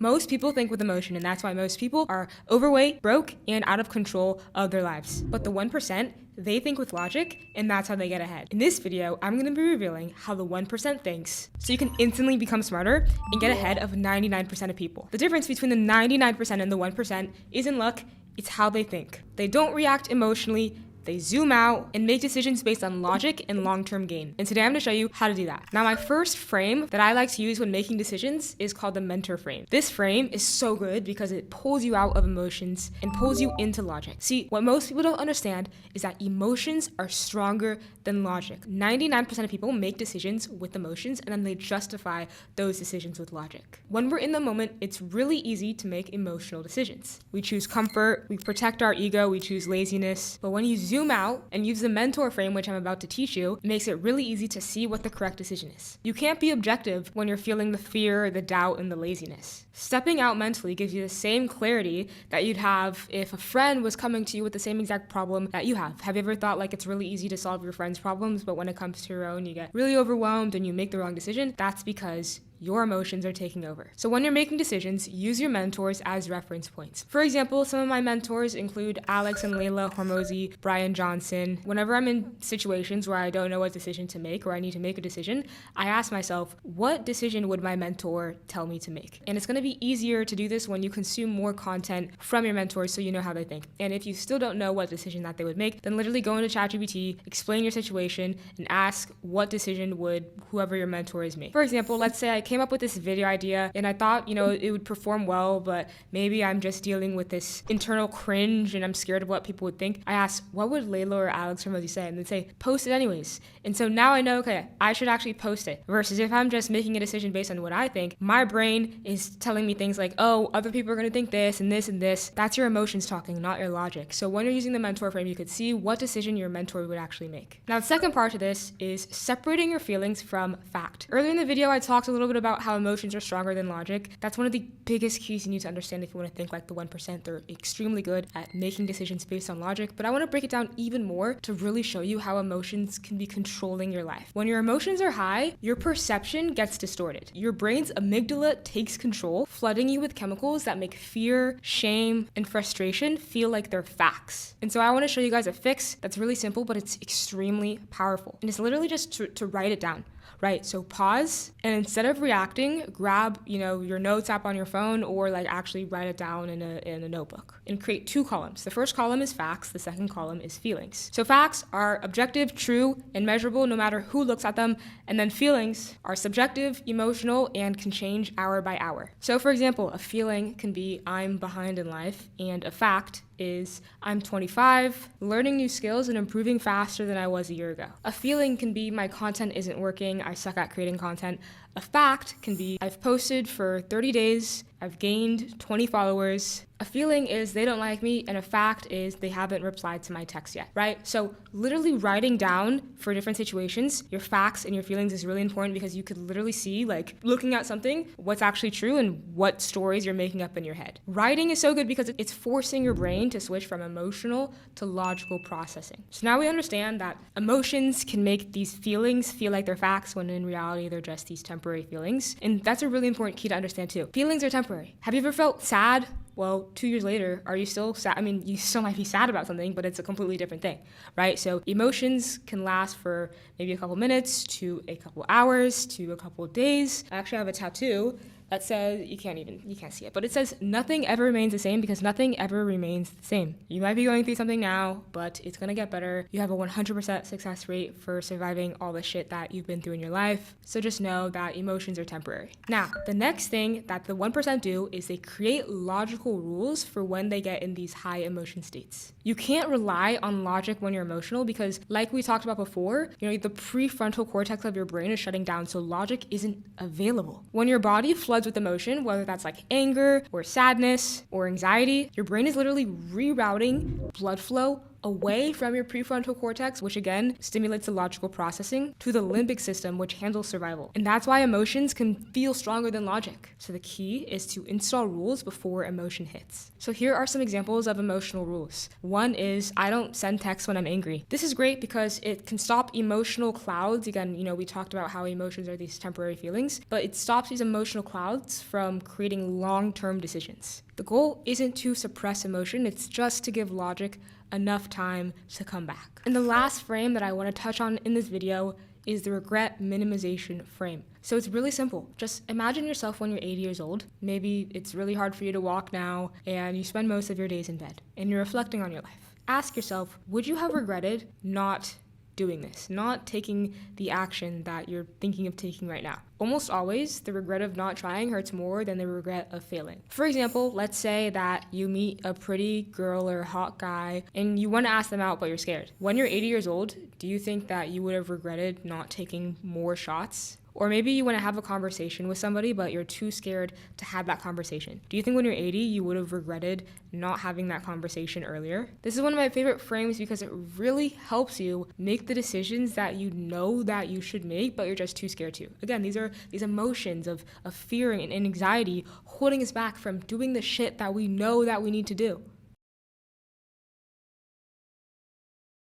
Most people think with emotion, and that's why most people are overweight, broke, and out of control of their lives. But the 1%, they think with logic, and that's how they get ahead. In this video, I'm gonna be revealing how the 1% thinks, so you can instantly become smarter and get ahead of 99% of people. The difference between the 99% and the 1% isn't luck, it's how they think. They don't react emotionally, they zoom out and make decisions based on logic and long-term gain. And today I'm gonna show you how to do that. Now, my first frame that I like to use when making decisions is called the mentor frame. This frame is so good because it pulls you out of emotions and pulls you into logic. See, what most people don't understand is that emotions are stronger than logic. 99% of people make decisions with emotions and then they justify those decisions with logic. When we're in the moment, it's really easy to make emotional decisions. We choose comfort, we protect our ego, we choose laziness. But when you zoom out and use the mentor frame, which I'm about to teach you, it makes it really easy to see what the correct decision is. You can't be objective when you're feeling the fear, the doubt, and the laziness. Stepping out mentally gives you the same clarity that you'd have if a friend was coming to you with the same exact problem that you have. Have you ever thought like it's really easy to solve your friend's problems, but when it comes to your own, you get really overwhelmed and you make the wrong decision? That's because your emotions are taking over. So when you're making decisions, use your mentors as reference points. For example, some of my mentors include Alex and Layla Hormozy, Brian Johnson. Whenever I'm in situations where I don't know what decision to make or I need to make a decision, I ask myself, what decision would my mentor tell me to make? And it's gonna be easier to do this when you consume more content from your mentors so you know how they think. And if you still don't know what decision that they would make, then literally go into ChatGPT, explain your situation, and ask what decision would whoever your mentor is make. For example, let's say I came up with this video idea and I thought, it would perform well, but maybe I'm just dealing with this internal cringe and I'm scared of what people would think. I asked, what would Layla or Alex from Rosie say? And they'd say, post it anyways. And so now I know, okay, I should actually post it. Versus if I'm just making a decision based on what I think, my brain is telling me things like, oh, other people are gonna think this and this and this. That's your emotions talking, not your logic. So when you're using the mentor frame, you could see what decision your mentor would actually make. Now, the second part to this is separating your feelings from fact. Earlier in the video, I talked a little bit about how emotions are stronger than logic. That's one of the biggest keys you need to understand if you want to think like the 1%. They're extremely good at making decisions based on logic, but I want to break it down even more to really show you how emotions can be controlling your life. When your emotions are high, your perception gets distorted. Your brain's amygdala takes control, flooding you with chemicals that make fear, shame, and frustration feel like they're facts. And so I want to show you guys a fix that's really simple, but it's extremely powerful. And it's literally just to write it down. Right, so pause, and instead of reacting, grab, your notes app on your phone or like actually write it down in a notebook and create two columns. The first column is facts, the second column is feelings. So facts are objective, true, and measurable no matter who looks at them, and then feelings are subjective, emotional, and can change hour by hour. So for example, a feeling can be I'm behind in life, and a fact is I'm 25, learning new skills and improving faster than I was a year ago. A feeling can be my content isn't working, I suck at creating content. A fact can be I've posted for 30 days, I've gained 20 followers. A feeling is they don't like me, and a fact is they haven't replied to my text yet, right? So literally writing down for different situations, your facts and your feelings is really important because you could literally see, like looking at something, what's actually true and what stories you're making up in your head. Writing is so good because it's forcing your brain to switch from emotional to logical processing. So now we understand that emotions can make these feelings feel like they're facts when in reality they're just these temporary feelings. And that's a really important key to understand too. Feelings are temporary. Have you ever felt sad? Well, 2 years later, are you still sad? I mean, you still might be sad about something, but it's a completely different thing, right? So emotions can last for maybe a couple minutes to a couple hours to a couple days. I actually have a tattoo that says, you can't see it, but it says nothing ever remains the same because nothing ever remains the same. You might be going through something now, but it's gonna get better. You have a 100% success rate for surviving all the shit that you've been through in your life. So just know that emotions are temporary. Now, the next thing that the 1% do is they create logical rules for when they get in these high emotion states. You can't rely on logic when you're emotional because like we talked about before, the prefrontal cortex of your brain is shutting down, so logic isn't available. When your body floods with emotion, whether that's like anger or sadness or anxiety, your brain is literally rerouting blood flow away from your prefrontal cortex, which again stimulates the logical processing, to the limbic system, which handles survival. And that's why emotions can feel stronger than logic. So the key is to install rules before emotion hits. So here are some examples of emotional rules. One is, I don't send texts when I'm angry. This is great because it can stop emotional clouds. Again, we talked about how emotions are these temporary feelings, but it stops these emotional clouds from creating long-term decisions. The goal isn't to suppress emotion, it's just to give logic enough time to come back. And the last frame that I want to touch on in this video is the regret minimization frame. So it's really simple. Just imagine yourself when you're 80 years old. Maybe it's really hard for you to walk now, and you spend most of your days in bed, and you're reflecting on your life. Ask yourself, would you have regretted not doing this, not taking the action that you're thinking of taking right now? Almost always, the regret of not trying hurts more than the regret of failing. For example, let's say that you meet a pretty girl or a hot guy and you want to ask them out, but you're scared. When you're 80 years old, do you think that you would have regretted not taking more shots? Or maybe you want to have a conversation with somebody, but you're too scared to have that conversation. Do you think when you're 80, you would have regretted not having that conversation earlier? This is one of my favorite frames because it really helps you make the decisions that you know that you should make, but you're just too scared to. Again, these are these emotions of fear and anxiety holding us back from doing the shit that we know that we need to do.